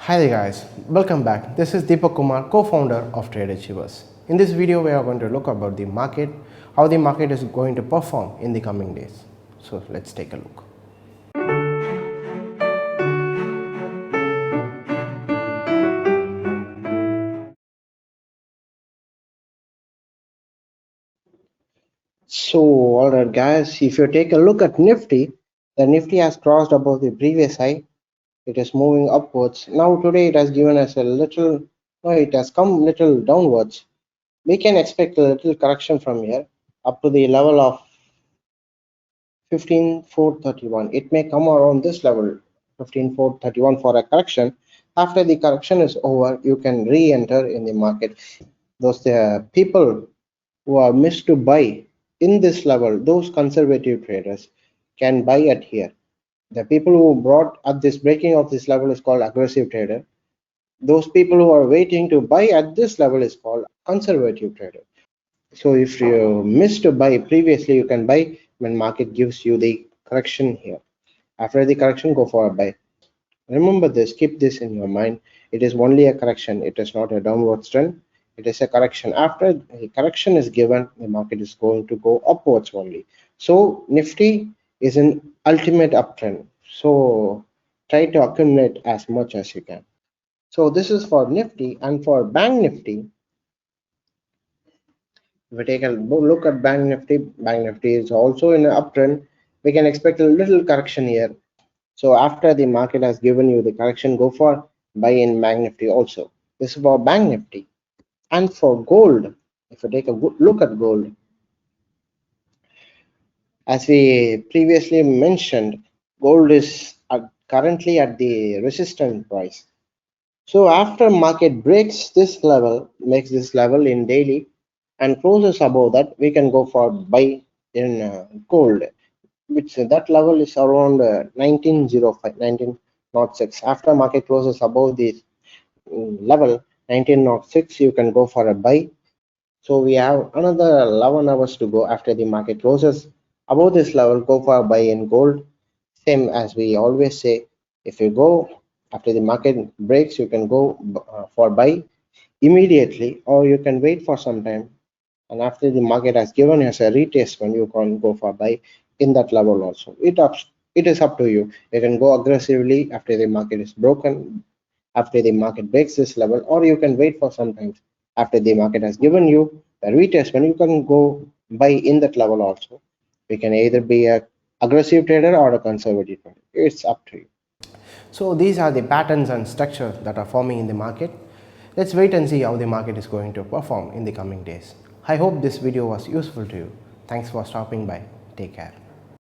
Hi there guys, welcome back. This is Deepak Kumar, co-founder of Trade Achievers. In this video we are going to look about the market, how the market is going to perform in the coming days. So let's take a look. So alright guys, if you take a look at Nifty, the Nifty has crossed above the previous high. It is moving upwards. Now today it has given us a little, no, it has come little downwards. We can expect a little correction from here up to the level of 15,431. It may come around this level 15,431 for a correction. After the correction is over, you can re-enter in the market. Those people who are missed to buy in this level, those conservative traders can buy at here. The people who brought at this breaking of this level is called aggressive trader. Those people who are waiting to buy at this level is called conservative trader. So if you missed to buy previously, you can buy when market gives you the correction here. After the correction, go for a buy. Remember this, keep this in your mind. It is only a correction. It is not a downward trend. It is a correction. After the correction is given, the market is going to go upwards only. So Nifty is an ultimate uptrend. So try to accumulate as much as you can. So this is for Nifty, and for Bank Nifty, if we take a look at Bank Nifty is also in an uptrend. We can expect a little correction here. So after the market has given you the correction, go for buy in Bank Nifty also. This is for Bank Nifty. And for gold, if you take a good look at gold, as we previously mentioned, gold is currently at the resistance price. So after market breaks this level, makes this level in daily and closes above that, we can go for buy in gold, which that level is around 1905, 1906. After market closes above this level 1906, you can go for a buy. So we have another 11 hours to go after the market closes above this level. Go for a buy in gold. Same as we always say, if you go after the market breaks, you can go for buy immediately, or you can wait for some time, and after the market has given us a retracement, you can go for buy in that level also. It is up to you. You can go aggressively after the market is broken, after the market breaks this level, or you can wait for some time. After the market has given you a retracement, you can go buy in that level also. You can either be a aggressive trader or a conservative trader. It's up to you. So these are the patterns and structure that are forming in the market. Let's wait and see how the market is going to perform in the coming days. I hope this video was useful to you. Thanks for stopping by. Take care.